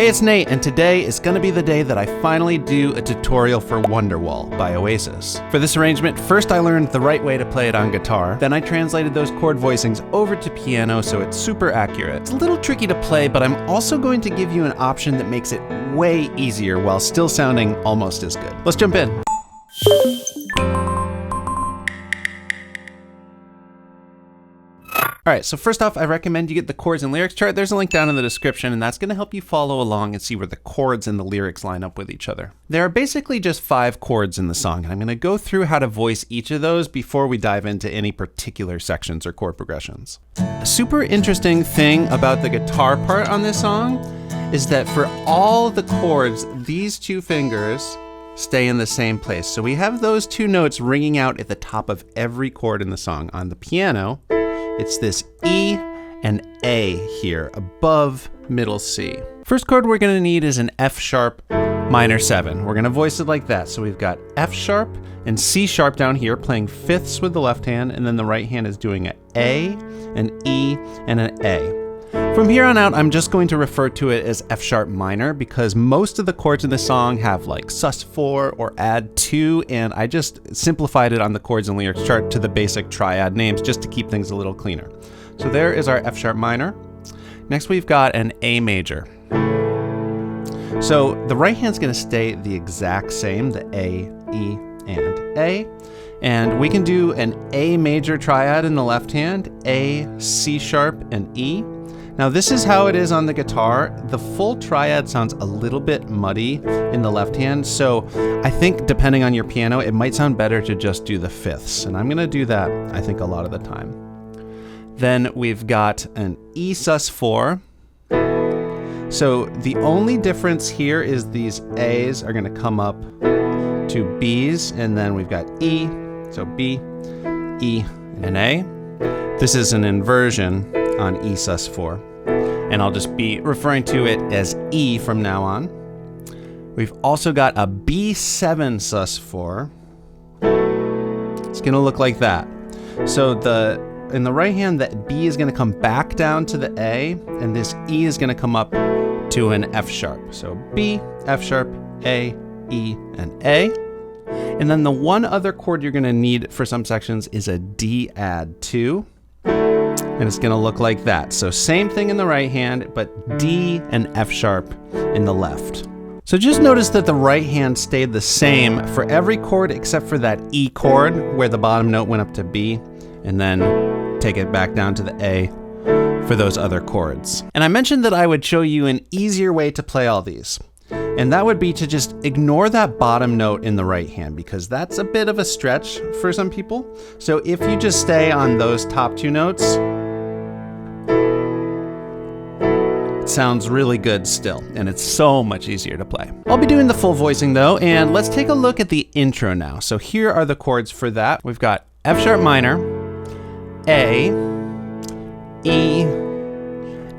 Hey, it's Nate, and today is going to be the day that I finally do a tutorial for Wonderwall by Oasis. For this arrangement, first I learned the right way to play it on guitar, then I translated those chord voicings over to piano so it's super accurate. It's a little tricky to play, but I'm also going to give you an option that makes it way easier while still sounding almost as good. Let's jump in. All right, so first off, I recommend you get the chords and lyrics chart. There's a link down in the description, and that's gonna help you follow along and see where the chords and the lyrics line up with each other. There are basically just 5 chords in the song, and I'm gonna go through how to voice each of those before we dive into any particular sections or chord progressions. A super interesting thing about the guitar part on this song is that for all the chords, these 2 fingers stay in the same place. So we have those 2 notes ringing out at the top of every chord in the song. On the piano, it's this E and A here above middle C. First chord we're gonna need is an F sharp minor 7. We're gonna voice it like that. So we've got F sharp and C sharp down here playing fifths with the left hand, and then the right hand is doing an A, an E, and an A. From here on out, I'm just going to refer to it as F sharp minor because most of the chords in the song have like sus4 or add 2, and I just simplified it on the chords and lyrics chart to the basic triad names just to keep things a little cleaner. So there is our F sharp minor. Next we've got an A major. So the right hand's gonna stay the exact same, the A, E, and A. And we can do an A major triad in the left hand, A, C sharp, and E. Now this is how it is on the guitar. The full triad sounds a little bit muddy in the left hand, so I think depending on your piano, it might sound better to just do the fifths, and I'm gonna do that, I think, a lot of the time. Then we've got an E sus4. So the only difference here is these A's are gonna come up to B's, and then we've got E, so B, E, and A. This is an inversion on E sus4, and I'll just be referring to it as E from now on. We've also got a B7 sus4. It's gonna look like that. So in the right hand, that B is gonna come back down to the A, and this E is gonna come up to an F sharp. So B, F sharp, A, E, and A. And then the one other chord you're gonna need for some sections is a D add 2. And it's gonna look like that. So same thing in the right hand, but D and F sharp in the left. So just notice that the right hand stayed the same for every chord except for that E chord where the bottom note went up to B, and then take it back down to the A for those other chords. And I mentioned that I would show you an easier way to play all these. And that would be to just ignore that bottom note in the right hand because that's a bit of a stretch for some people. So if you just stay on those top 2 notes, it sounds really good still, and it's so much easier to play. I'll be doing the full voicing though, and let's take a look at the intro now. So here are the chords for that. We've got F sharp minor, A, E,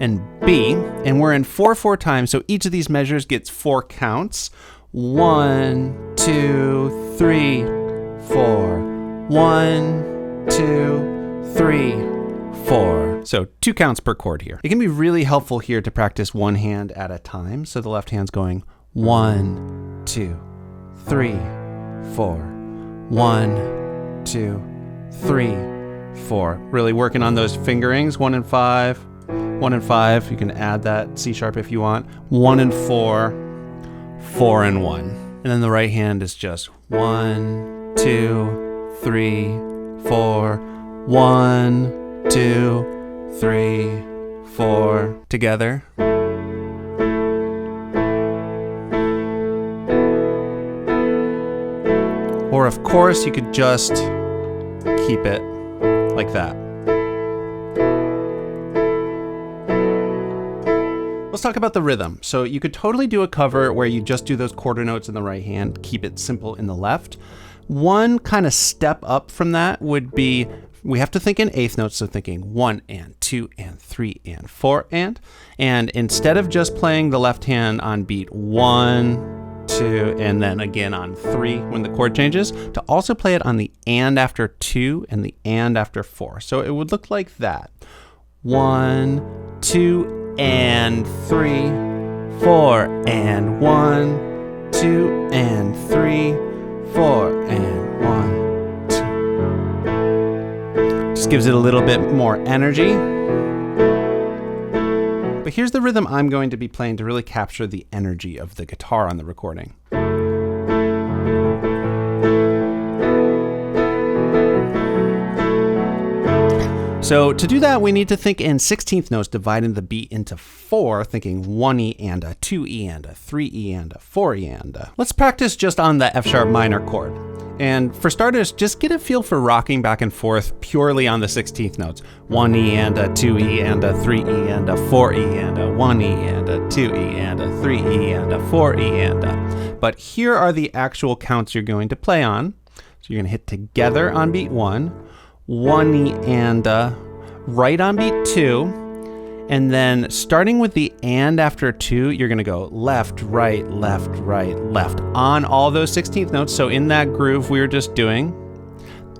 and B, and we're in 4/4 time, so each of these measures gets 4 counts. 1, 2, 3, 4. 1, 2, 3, 4. So 2 counts per chord here. It can be really helpful here to practice one hand at a time. So the left hand's going 1, 2, 3, 4. 1, 2, 3, 4. Really working on those fingerings, 1 and 5. 1 and 5, you can add that C sharp if you want. 1 and 4, 4 and 1. And then the right hand is just 1, 2, 3, 4, 1, 2, 3, 4, together. Or of course, you could just keep it like that. Let's talk about the rhythm. So you could totally do a cover where you just do those quarter notes in the right hand, keep it simple in the left. One kind of step up from that would be, we have to think in eighth notes, so thinking 1 and 2 and 3 and 4 and instead of just playing the left hand on beat 1, 2, and then again on 3 when the chord changes, to also play it on the and after 2 and the and after 4. So it would look like that. 1, 2, and 3, 4 and 1, 2 and 3, 4 and 1, 2. Just gives it a little bit more energy. But here's the rhythm I'm going to be playing to really capture the energy of the guitar on the recording. So to do that, we need to think in 16th notes, dividing the beat into 4, thinking 1E and a 2E and a 3E and a 4E and a. Let's practice just on the F sharp minor chord. And for starters, just get a feel for rocking back and forth purely on the 16th notes. 1E and a 2E and a 3E and a 4E and a 1E and a 2E and a 3E and a 4E and a. But here are the actual counts you're going to play on. So you're going to hit together on beat 1, 1E and a, right on beat 2, and then starting with the and after 2, you're going to go left, right, left on all those 16th notes. So in that groove we were just doing,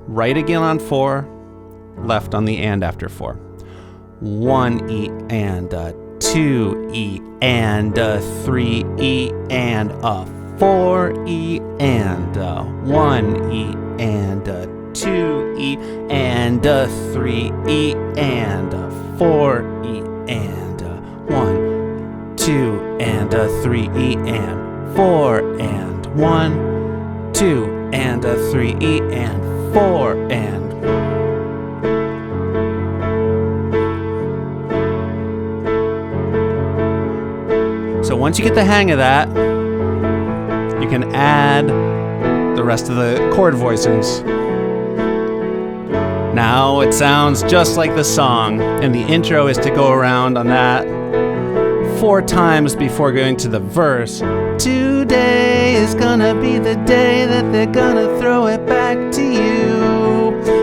right again on 4, left on the and after 4. 1E and a, 2E and a, 3E and a, 4E and a, 1E and a, 2E and a, 3E and a, 4E and a, 1, 2 and a, 3E and 4 and 1, 2 and a, 3E and 4 and. So once you get the hang of that, you can add the rest of the chord voicings. Now it sounds just like the song, and the intro is to go around on that 4 times before going to the verse. Today is gonna be the day that they're gonna throw it back to you.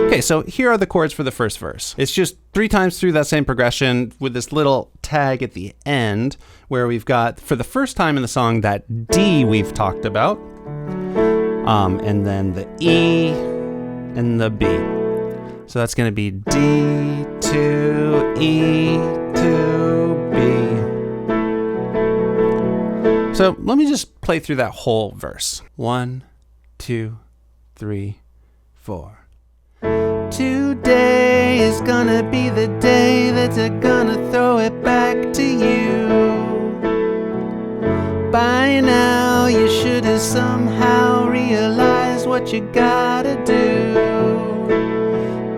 Okay, so here are the chords for the first verse. It's just 3 times through that same progression with this little tag at the end where we've got, for the first time in the song, that D we've talked about, and then the E and the B. So that's going to be D to E to B. So let me just play through that whole verse. 1, 2, 3, 4. Today is gonna be the day that they're gonna throw it back to you. By now you should have somehow realized what you gotta do.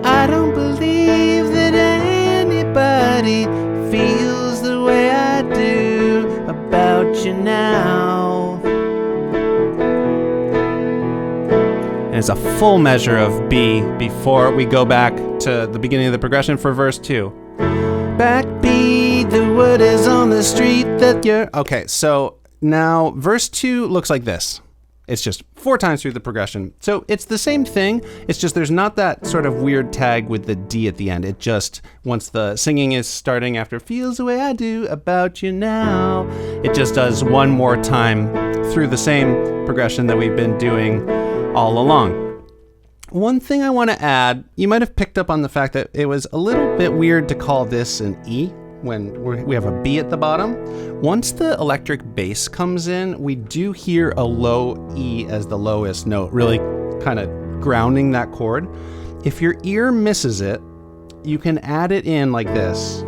I don't believe that anybody feels the way I do about you now. And it's a full measure of B before we go back to the beginning of the progression for verse 2. Backbeat, the word is on the street that you're... Okay, so now verse 2 looks like this. It's just 4 times through the progression. So it's the same thing. It's just there's not that sort of weird tag with the D at the end. It just, once the singing is starting after feels the way I do about you now, it just does one more time through the same progression that we've been doing all along. One thing I want to add, you might have picked up on the fact that it was a little bit weird to call this an E when we have a B at the bottom. Once the electric bass comes in, we do hear a low E as the lowest note, really kind of grounding that chord. If your ear misses it, you can add it in like this.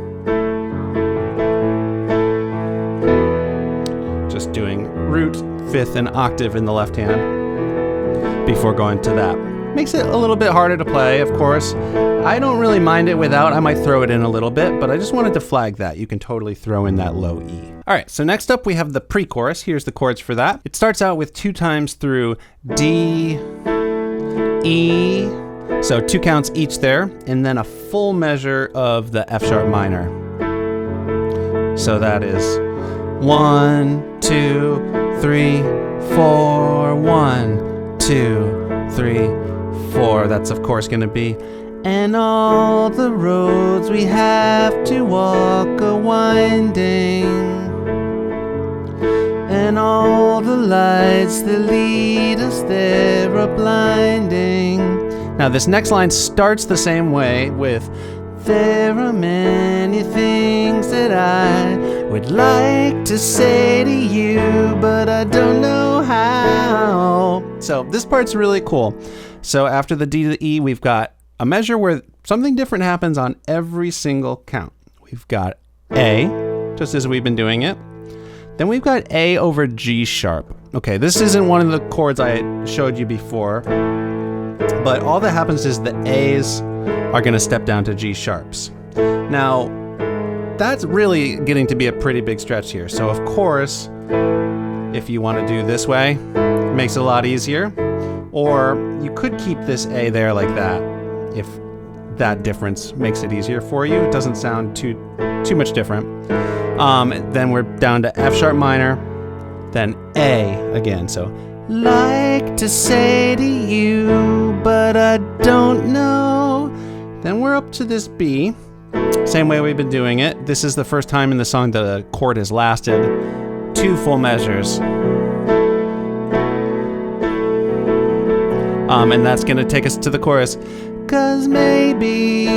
Just doing root, 5th, and octave in the left hand before going to that. Makes it a little bit harder to play, of course. I don't really mind it without. I might throw it in a little bit, but I just wanted to flag that. You can totally throw in that low E. All right, so next up we have the pre-chorus. Here's the chords for that. It starts out with 2 times through D, E, so 2 counts each there, and then a full measure of the F sharp minor. So that is 1, 2, 3, 4, 1, 2, 3, 4. That's of course going to be, and all the roads we have to walk are winding, and all the lights that lead us there are blinding. Now this next line starts the same way with, there are many things that I would like to say to you, but I don't know how. So this part's really cool. So after the D to the E, we've got a measure where something different happens on every single count. We've got A, just as we've been doing it. Then we've got A over G sharp. Okay, this isn't one of the chords I showed you before, but all that happens is the A's are gonna step down to G sharps. Now, that's really getting to be a pretty big stretch here. So of course, if you wanna do this way, it makes it a lot easier. Or you could keep this A there like that, if that difference makes it easier for you. It doesn't sound too much different. Then we're down to F sharp minor, then A again. So, like to say to you, but I don't know. Then we're up to this B, same way we've been doing it. This is the first time in the song that a chord has lasted 2 full measures. And that's gonna take us to the chorus. 'Cause maybe.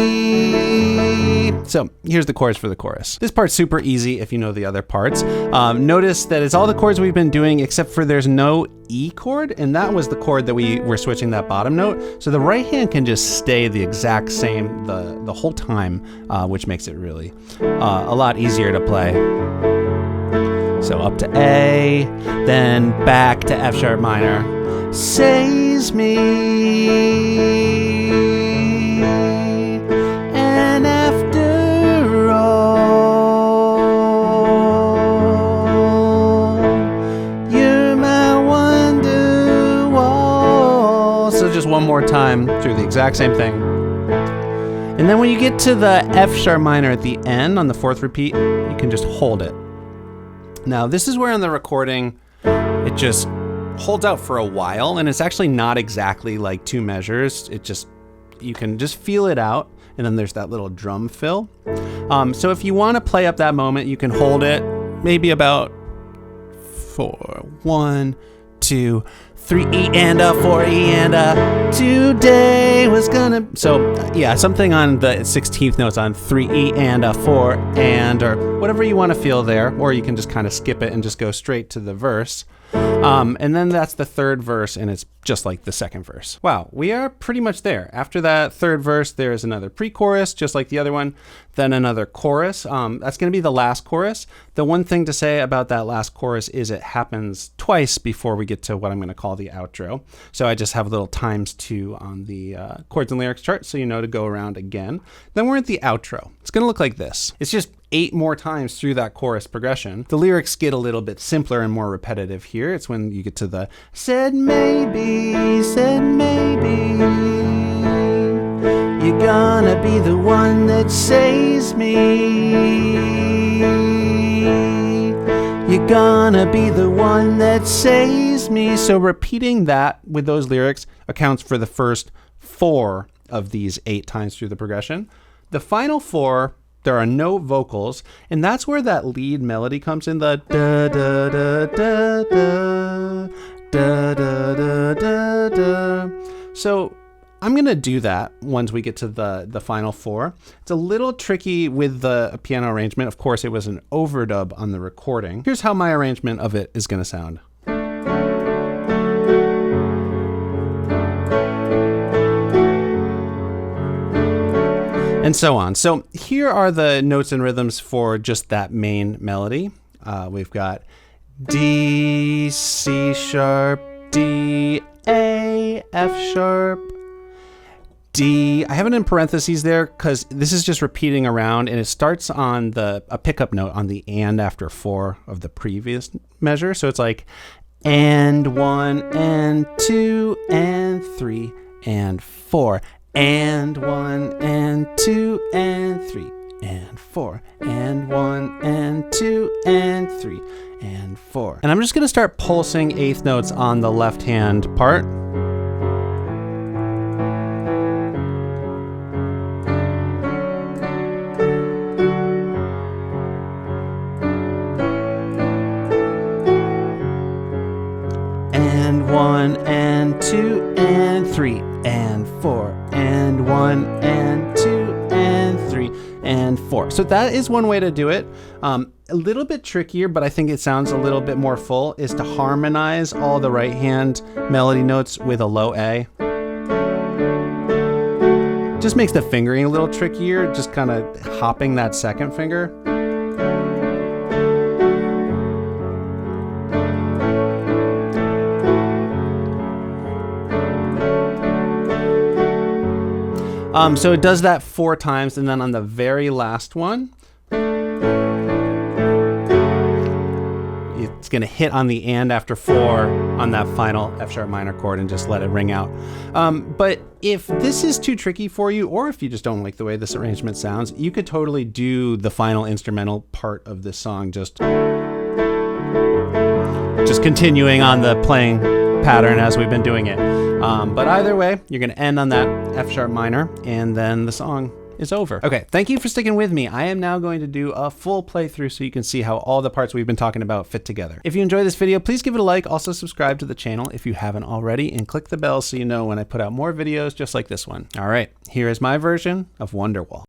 So here's the chords for the chorus. This part's super easy if you know the other parts. Notice that it's all the chords we've been doing except for there's no E chord, and that was the chord that we were switching that bottom note. So the right hand can just stay the exact same the whole time, which makes it really a lot easier to play. So up to A, then back to F sharp minor. Saves me, and after all, you're my Wonderwall. So just one more time through the exact same thing. And then when you get to the F sharp minor at the end on the 4th repeat, you can just hold it. Now this is where on the recording, it just holds out for a while, and it's actually not exactly like 2 measures. You can just feel it out, and then there's that little drum fill. So if you want to play up that moment, you can hold it maybe about 4, 1, 2, 3, E and a 4, E and a today was gonna. So yeah, something on the 16th notes on 3, E and a 4 and, or whatever you want to feel there, or you can just kind of skip it and just go straight to the verse. And then that's the 3rd verse, and it's just like the 2nd verse. Wow, we are pretty much there. After that 3rd verse, there's another pre-chorus, just like the other one, then another chorus. That's going to be the last chorus. The one thing to say about that last chorus is it happens twice before we get to what I'm going to call the outro. So I just have little ×2 on the chords and lyrics chart, so you know to go around again. Then we're at the outro. It's going to look like this. It's just 8 more times through that chorus progression. The lyrics get a little bit simpler and more repetitive here. It's when you get to the said maybe, you're gonna be the one that saves me. You're gonna be the one that saves me. So repeating that with those lyrics accounts for the first 4 of these 8 times through the progression. The final 4, there are no vocals, and that's where that lead melody comes in, the da da da da da da da da da. So I'm gonna do that once we get to the final 4. It's a little tricky with the piano arrangement. Of course, it was an overdub on the recording. Here's how my arrangement of it is gonna sound. And so on. So here are the notes and rhythms for just that main melody. We've got D, C sharp, D, A, F sharp, D. I have it in parentheses there because this is just repeating around, and it starts on a pickup note on the and after 4 of the previous measure. So it's like and 1 and 2 and 3 and 4. And 1 and 2 and 3 and 4 and 1 and 2 and 3 and 4. And I'm just gonna start pulsing 8th notes on the left hand part. And 1 and 2 and 3 and 4 and 1 and 2 and 3 and 4. So that is one way to do it. a little bit trickier, but I think it sounds a little bit more full, is to harmonize all the right hand melody notes with a low A. Just makes the fingering a little trickier, just kind of hopping that second finger. So it does that 4 times, and then on the very last one, it's going to hit on the and after 4 on that final F sharp minor chord and just let it ring out. But if this is too tricky for you, or if you just don't like the way this arrangement sounds, you could totally do the final instrumental part of this song just continuing on the playing pattern as we've been doing it. But either way, you're going to end on that F sharp minor, and then the song is over. Okay, thank you for sticking with me. I am now going to do a full playthrough so you can see how all the parts we've been talking about fit together. If you enjoy this video, please give it a like. Also subscribe to the channel if you haven't already, and click the bell so you know when I put out more videos just like this one. All right, here is my version of Wonderwall.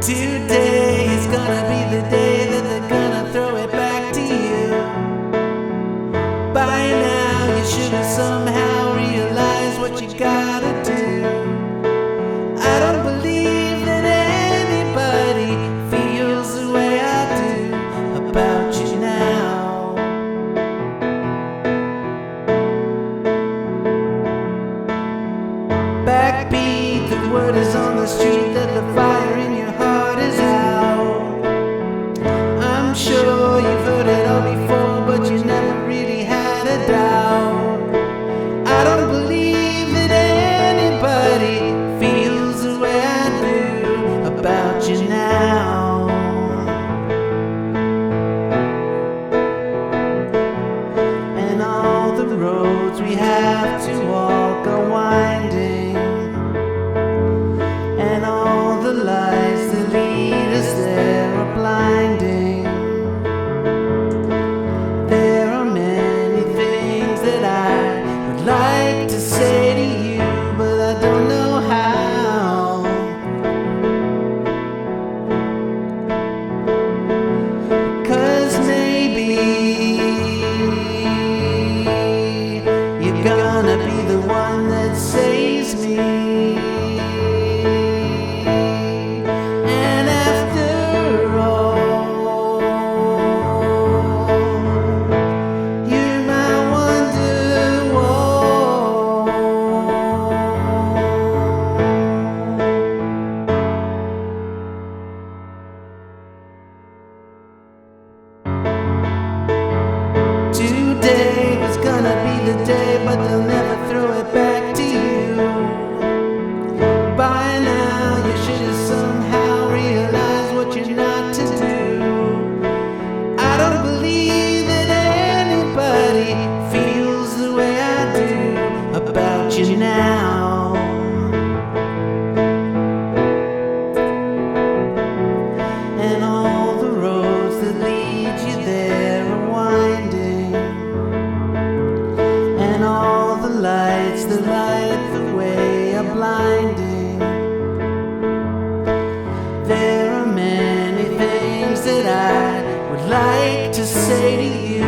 Today is gonna be the day that they're gonna throw it back to you. By now you should have somehow realized what you gotta do. I don't believe that anybody feels the way I do about you now. Backbeat, the word is on the street that the fire in your heart is out. I'm sure you've heard it all before, but you never really had a doubt. I don't believe that anybody feels the way I do about you now. And all the roads we have to walk are winding, and all the lights that lead us there are blinding. There are many things that I would like to say to you, but I don't know how. 'Cause maybe you're gonna be the one that saves me. And after all, you're my Wonderwall. Today was gonna be the day, but they'll never throw it back to you. By now you should have somehow realized what you're not to do. I don't believe that anybody feels the way I do about you now. And all the roads that lead you there are winding, and all the lights that light the way are blinding. There are many things that I would like to say to you,